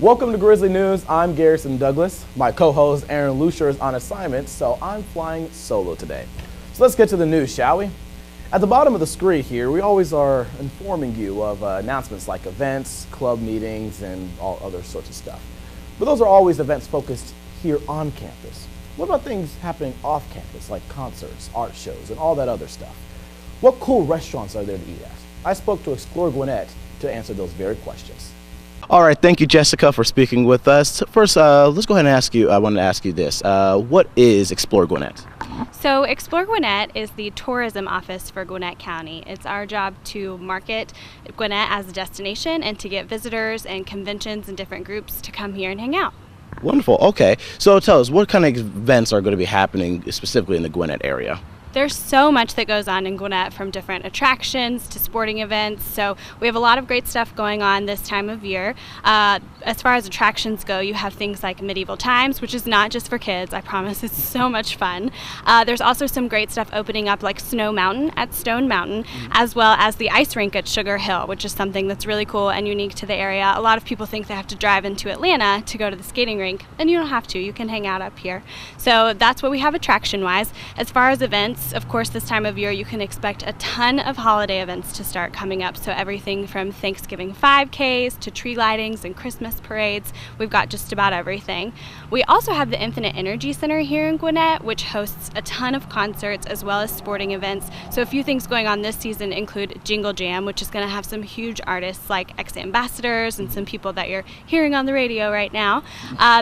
Welcome to Grizzly News. I'm Garrison Douglas. My co-host Aaron Lucier is on assignment, so I'm flying solo today. So let's get to the news, shall we? At the bottom of the screen here, we always are informing you of announcements like events, club meetings, and all other sorts of stuff. But those are always events focused here on campus. What about things happening off campus, like concerts, art shows, and all that other stuff? What cool restaurants are there to eat at? I spoke to Explore Gwinnett to answer those very questions. All right, thank you, Jessica, for speaking with us. First, let's go ahead and ask you, I wanted to ask you this. What is Explore Gwinnett? So Explore Gwinnett is the tourism office for Gwinnett County. It's our job to market Gwinnett as a destination and to get visitors and conventions and different groups to come here and hang out. Wonderful, okay. So tell us, what kind of events are going to be happening specifically in the Gwinnett area? There's so much that goes on in Gwinnett, from different attractions to sporting events. So we have a lot of great stuff going on this time of year. As far as attractions go, you have things like Medieval Times, which is not just for kids. I promise, it's so much fun. There's also some great stuff opening up, like Snow Mountain at Stone Mountain, as well as the ice rink at Sugar Hill, which is something that's really cool and unique to the area. A lot of people think they have to drive into Atlanta to go to the skating rink, and you don't have to. You can hang out up here. So that's what we have attraction-wise. As far as events, of course, this time of year you can expect a ton of holiday events to start coming up. So everything from Thanksgiving 5Ks to tree lightings and Christmas parades. We've got just about everything. We also have the Infinite Energy Center here in Gwinnett, which hosts a ton of concerts as well as sporting events. So a few things going on this season include Jingle Jam, which is going to have some huge artists like ex-ambassadors and some people that you're hearing on the radio right now.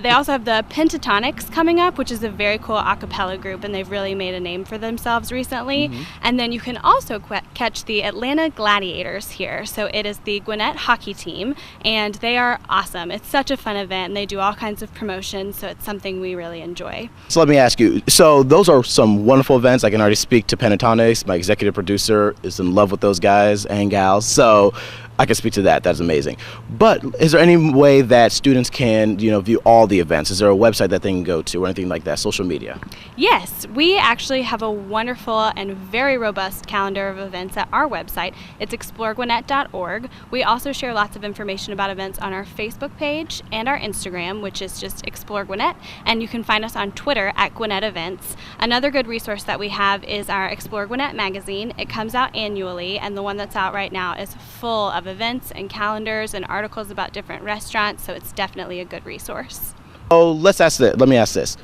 They also have the Pentatonics coming up, which is a very cool a cappella group, and they've really made a name for themselves recently. And then you can also catch the Atlanta Gladiators here. So it is the Gwinnett hockey team, and they are awesome. It's such a fun event, and they do all kinds of promotions, so it's something we really enjoy. So let me ask you, so those are some wonderful events. I can already speak to Pentatonics. My executive producer is in love with those guys and gals, so I can speak to that. That's amazing. But is there any way that students can, view all the events? Is there a website that they can go to or anything like that, social media? Yes, we actually have a wonderful and very robust calendar of events at our website. It's exploregwinnett.org. We also share lots of information about events on our Facebook page and our Instagram, which is just Explore Gwinnett, and you can find us on Twitter at Gwinnett Events. Another good resource that we have is our Explore Gwinnett magazine. It comes out annually, and the one that's out right now is full of events and calendars and articles about different restaurants, so it's definitely a good resource. Oh, let me ask this.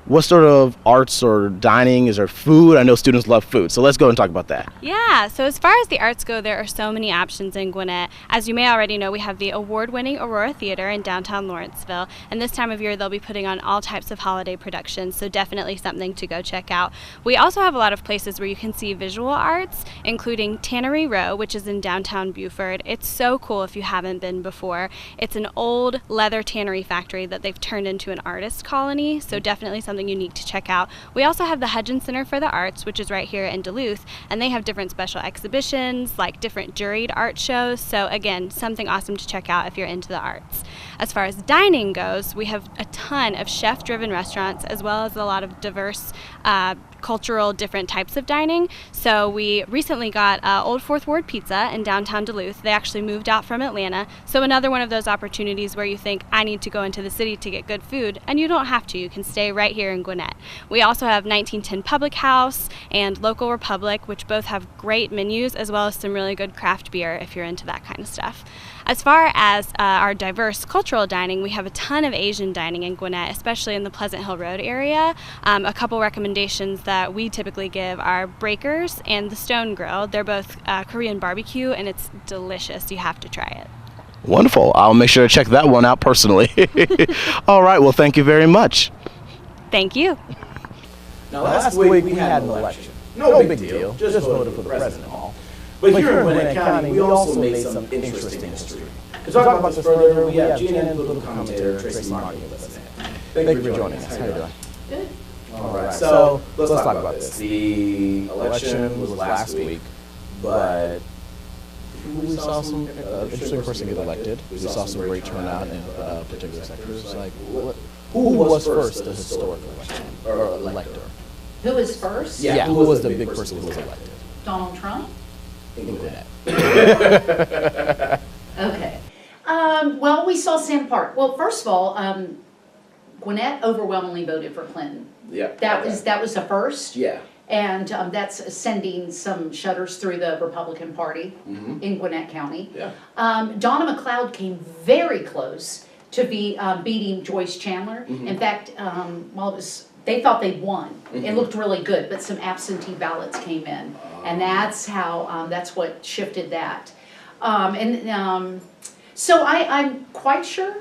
What sort of arts or dining? Is there food? I know students love food, so let's go and talk about that. Yeah, so as far as the arts go, there are so many options in Gwinnett. As you may already know, we have the award-winning Aurora Theater in downtown Lawrenceville, and this time of year they'll be putting on all types of holiday productions, so definitely something to go check out. We also have a lot of places where you can see visual arts, including Tannery Row, which is in downtown Buford. It's so cool if you haven't been before. It's an old leather tannery factory that they've turned into an artist colony, so definitely something unique to check out. We also have the Hudgens Center for the Arts, which is right here in Duluth, and they have different special exhibitions, like different juried art shows. So again, something awesome to check out if you're into the arts. As far as dining goes, we have a ton of chef-driven restaurants, as well as a lot of diverse cultural different types of dining. So we recently got Old Fourth Ward Pizza in downtown Duluth. They actually moved out from Atlanta. So another one of those opportunities where you think, I need to go into the city to get good food, and you don't have to. You can stay right here in Gwinnett. We also have 1910 Public House and Local Republic, which both have great menus, as well as some really good craft beer if you're into that kind of stuff. As far as our diverse cultural dining, we have a ton of Asian dining in Gwinnett, especially in the Pleasant Hill Road area. A couple recommendations that we typically give are Breakers and the Stone Grill. They're both Korean barbecue, and it's delicious. You have to try it. Wonderful. I'll make sure to check that one out personally. All right. Well, thank you very much. Thank you. Now, last week we had an election. No big deal. Just voted for the president and all. But here in Gwinnett County, we also made some interesting history. To talk about this further, we have GNN political commentator Tracy Martin with us today. Thank you for joining us. How are you doing? Good. All right. So let's talk about this. The election was last week, but we saw some interesting person get elected. We saw some great turnout in particular sectors. Like, who was first the historic election or elector? Who was first? Yeah, who was the big person who was elected? Donald Trump? Include that. Okay. Well, we saw Sam Park. Well, first of all, Gwinnett overwhelmingly voted for Clinton. Yeah. That was the first. Yeah. And that's sending some shudders through the Republican Party in Gwinnett County. Yeah. Donna McLeod came very close to beating Joyce Chandler. In fact, they thought they'd won. It looked really good, but some absentee ballots came in, and that's what shifted that. So I'm quite sure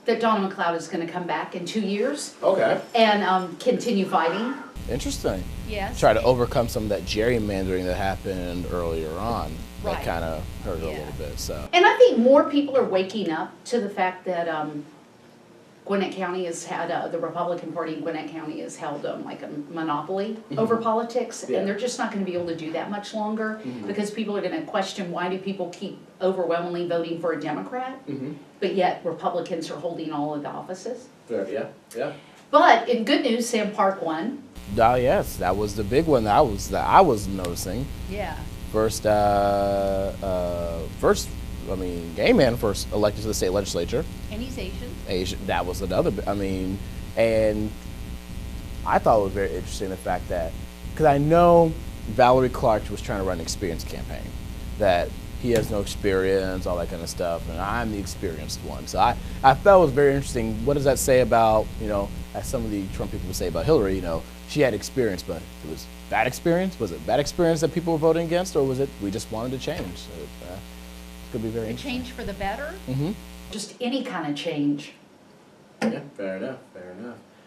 that Donna McLeod is going to come back in 2 years. Okay. And continue fighting. Interesting. Yes. Try to overcome some of that gerrymandering that happened earlier on. That Right. kind of hurt it a little bit. So. And I think more people are waking up to the fact that Gwinnett County has had, the Republican Party in Gwinnett County has held like a monopoly over politics, Yeah. and they're just not going to be able to do that much longer because people are going to question, why do people keep overwhelmingly voting for a Democrat, but yet Republicans are holding all of the offices? Yeah. Yeah. But in good news, Sam Park won. Yes, that was the big one that I was noticing. Yeah. First, gay man first elected to the state legislature. And he's Asian. Asian. That was another. And I thought it was very interesting the fact that, because I know Valerie Clark was trying to run an experience campaign, that he has no experience, all that kind of stuff, and I'm the experienced one. So I felt it was very interesting. What does that say about, as some of the Trump people would say about Hillary, she had experience, but it was bad experience? Was it bad experience that people were voting against, or was it we just wanted to change? So, it could be very interesting. Change for the better? Just any kind of change. Yeah, fair enough.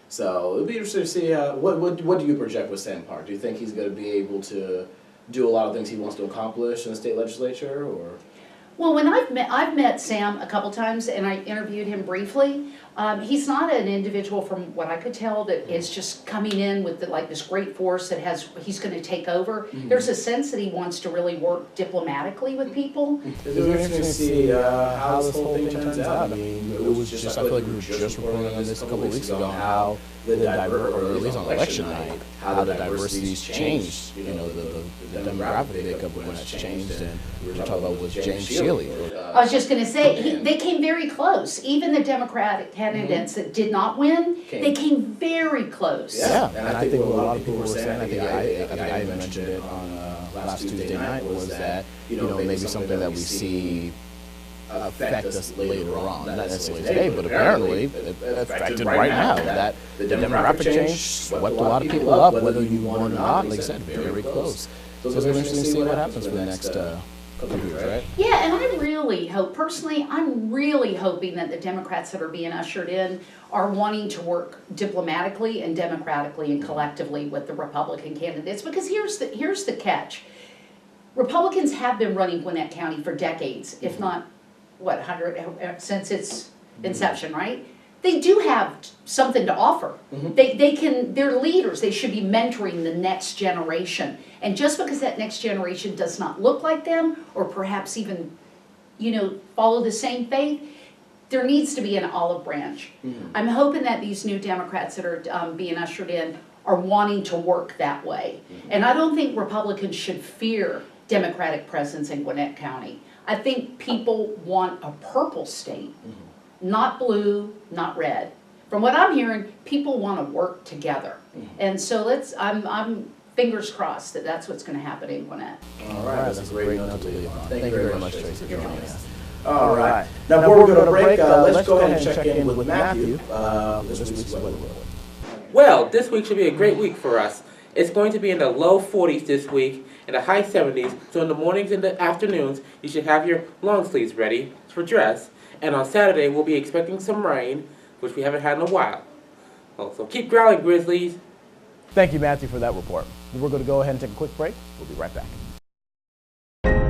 So it'll be interesting to see what do you project with Sam Park? Do you think he's going to be able to do a lot of things he wants to accomplish in the state legislature, or? Well, when I've met Sam a couple times, and I interviewed him briefly. He's not an individual, from what I could tell, that is just coming in with this great force that he's going to take over. There's a sense that he wants to really work diplomatically with people. It's interesting to see how this whole thing turns out. I mean, it was just, I feel like we were just reporting on this a couple of weeks ago, how or at least on election night, how the diversity's changed. The demographic makeup of when it's changed, and we were talking about was James Shealy. I was just going to say, they came very close. Even the Democratic candidates that did not win, they came very close. Yeah, and I think what a lot of people were saying, I think I even mentioned it on last Tuesday night, was that, maybe something that we see affect us later on, not necessarily today, but apparently it affected right now. That the demographic change swept a lot of people up, whether you won or not. Like I said, very close. So it's going to be interesting to see what happens for the next couple of years, right? Yeah, and I really hope, personally, I'm really hoping that the Democrats that are being ushered in are wanting to work diplomatically and democratically and collectively with the Republican candidates, because here's the catch. Republicans have been running Gwinnett County for decades, if not 100 since its inception, right? They do have something to offer. They're leaders. They should be mentoring the next generation. And just because that next generation does not look like them, or perhaps even, follow the same faith, there needs to be an olive branch. I'm hoping that these new Democrats that are being ushered in are wanting to work that way. And I don't think Republicans should fear Democratic presence in Gwinnett County. I think people want a purple state, not blue, not red. From what I'm hearing, people want to work together. And so I'm fingers crossed that that's what's going to happen in Gwinnett. All right, that's a great note to leave on. Thank you very much, Tracy, for joining us. All right. Now, before we go to break, let's go ahead and check in with Matthew. This week's weather report. Well, this week should be a great week for us. It's going to be in the low 40s this week and the high 70s, so in the mornings and the afternoons, you should have your long sleeves ready for dress. And on Saturday, we'll be expecting some rain, which we haven't had in a while. Well, so keep growling, Grizzlies. Thank you, Matthew, for that report. We're going to go ahead and take a quick break. We'll be right back.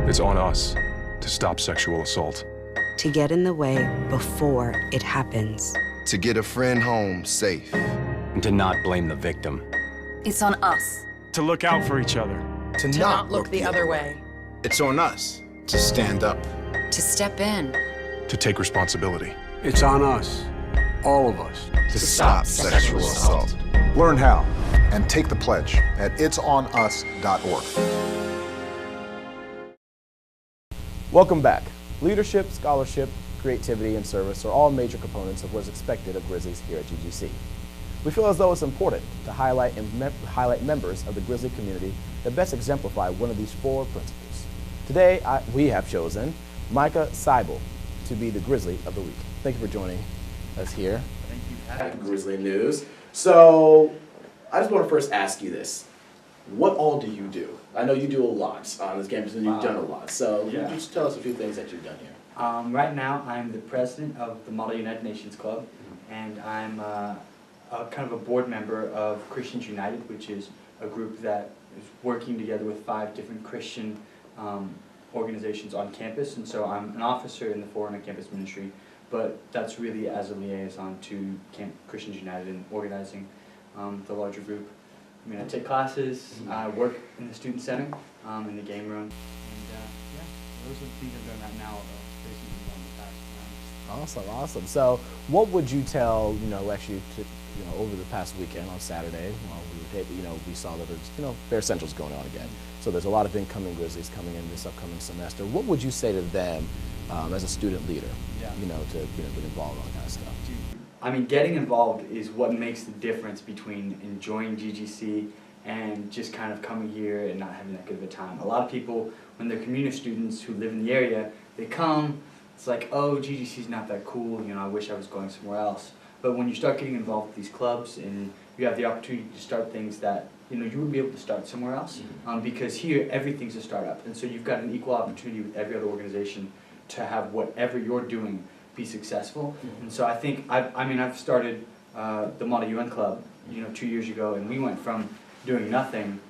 It's on us to stop sexual assault. To get in the way before it happens. To get a friend home safe. And to not blame the victim. It's on us. To look out for each other. To not look the other way. It's on us to stand up. To step in. To take responsibility. It's on us, all of us, to stop sexual assault. Learn how and take the pledge at itsonus.org. Welcome back. Leadership, scholarship, creativity, and service are all major components of what is expected of Grizzlies here at GGC. We feel as though it's important to highlight members of the Grizzly community that best exemplify one of these 4 principles. Today, we have chosen Micah Seibel to be the Grizzly of the Week. Thank you for joining us here at Grizzly News. So, I just want to first ask you this. What all do you do? I know you do a lot on this campus, and you've done a lot. So, Yeah. just tell us a few things that you've done here. Right now, I'm the president of the Model United Nations Club, and I'm kind of a board member of Christians United, which is a group that is working together with 5 different Christian organizations on campus. And so I'm an officer in the Foreign and Campus Ministry, but that's really as a liaison to Christians United and organizing the larger group. I mean, I take classes, I work in the student center, in the game room, and yeah, those are the things I'm doing right now. Awesome. So, what would you tell, actually, over the past weekend on Saturday, we saw that there's, Bear Central's going on again. So there's a lot of incoming Grizzlies coming in this upcoming semester. What would you say to them as a student leader, to get involved in all that kind of stuff? I mean, getting involved is what makes the difference between enjoying GGC and just kind of coming here and not having that good of a time. A lot of people, when they're community students who live in the area, they come, it's like, oh, GGC's not that cool, I wish I was going somewhere else. But when you start getting involved with these clubs and you have the opportunity to start things that, you wouldn't be able to start somewhere else, because here everything's a startup. And so you've got an equal opportunity with every other organization to have whatever you're doing be successful. And so I think, I've started the Model UN Club, 2 years ago, and we went from doing nothing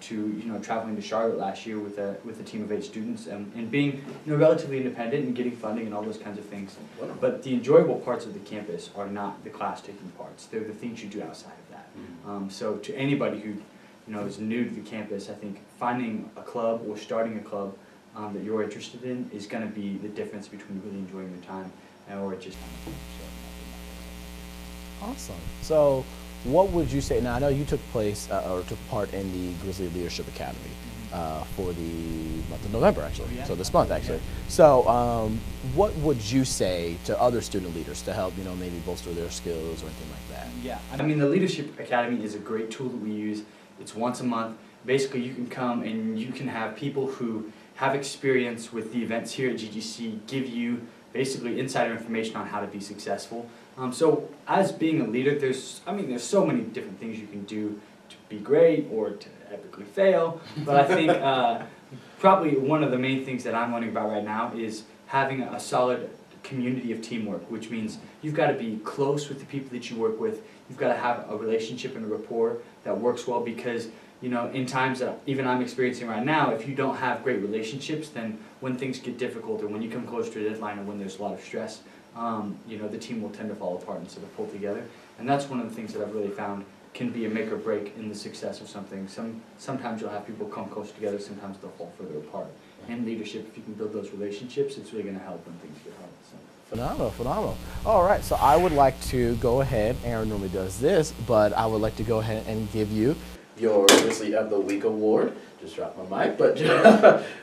to traveling to Charlotte last year with a team of 8 students and being relatively independent and getting funding and all those kinds of things. But the enjoyable parts of the campus are not the class taking parts. They're the things you do outside of that. So to anybody who is new to the campus, I think finding a club or starting a club that you're interested in is going to be the difference between really enjoying your time or just Awesome. So, what would you say? Now, I know you took part in the Grizzly Leadership Academy for the month of November, actually. So this month, actually. So, what would you say to other student leaders to help, maybe bolster their skills or anything like that? Yeah, I mean, the Leadership Academy is a great tool that we use. It's once a month. Basically, you can come and you can have people who have experience with the events here at GGC give you basically insider information on how to be successful. So as being a leader, there's so many different things you can do to be great or to epically fail. But I think probably one of the main things that I'm learning about right now is having a solid community of teamwork, which means you've got to be close with the people that you work with. You've got to have a relationship and a rapport that works well because in times that even I'm experiencing right now, if you don't have great relationships, then when things get difficult or when you come close to a deadline or when there's a lot of stress, the team will tend to fall apart instead of pull together. And that's one of the things that I've really found can be a make or break in the success of something. Sometimes you'll have people come close together, sometimes they'll fall further apart. And leadership, if you can build those relationships, it's really going to help when things get hard. So. Phenomenal. All right, so I would like to go ahead, Erin normally does this, but I would like to go ahead and give you your Grizzly of the Week award. Just dropped my mic, but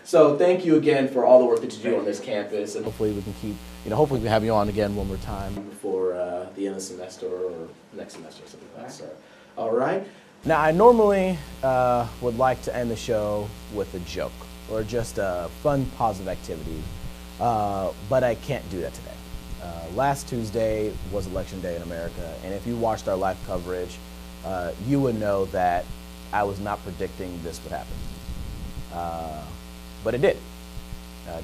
so thank you again for all the work that you do on this campus, and hopefully we can keep, hopefully we can have you on again one more time before the end of the semester or next semester or something like that. So, all right. Now I normally would like to end the show with a joke or just a fun, positive activity, but I can't do that today. Last Tuesday was Election Day in America, and if you watched our live coverage, you would know that I was not predicting this would happen, but it did.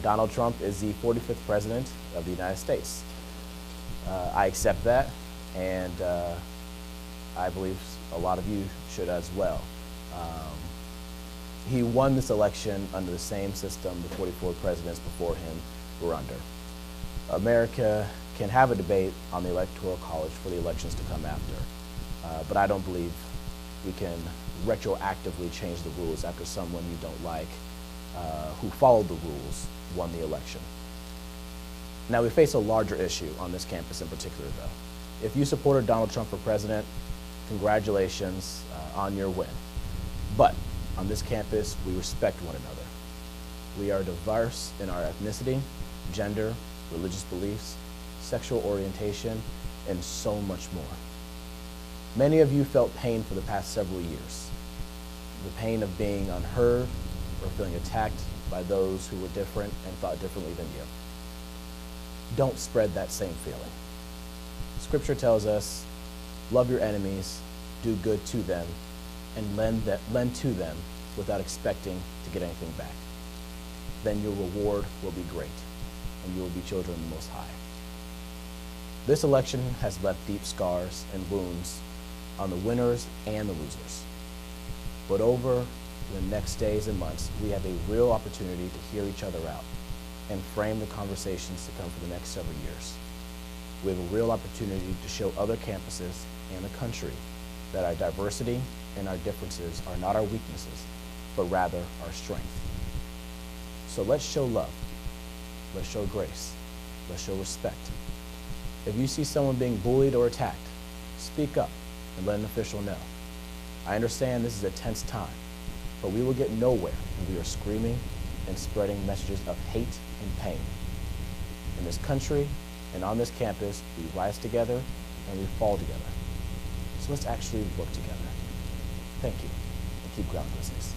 Donald Trump is the 45th president of the United States. I accept that, and I believe a lot of you should as well. He won this election under the same system the 44 presidents before him were under. America can have a debate on the Electoral College for the elections to come after, but I don't believe we can retroactively change the rules after someone you don't like, who followed the rules, won the election. Now, we face a larger issue on this campus in particular, though. If you supported Donald Trump for president, congratulations on your win. But on this campus, we respect one another. We are diverse in our ethnicity, gender, religious beliefs, sexual orientation, and so much more. Many of you felt pain for the past several years. The pain of being unheard or feeling attacked by those who were different and thought differently than you. Don't spread that same feeling. Scripture tells us, love your enemies, do good to them, and lend to them without expecting to get anything back. Then your reward will be great, and you will be children of the Most High. This election has left deep scars and wounds on the winners and the losers. But over the next days and months, we have a real opportunity to hear each other out and frame the conversations to come for the next several years. We have a real opportunity to show other campuses and the country that our diversity and our differences are not our weaknesses, but rather our strength. So let's show love, let's show grace, let's show respect. If you see someone being bullied or attacked, speak up and let an official know. I understand this is a tense time, but we will get nowhere when we are screaming and spreading messages of hate and pain. In this country and on this campus, we rise together and we fall together. So let's actually work together. Thank you, and keep ground, Grizzlies.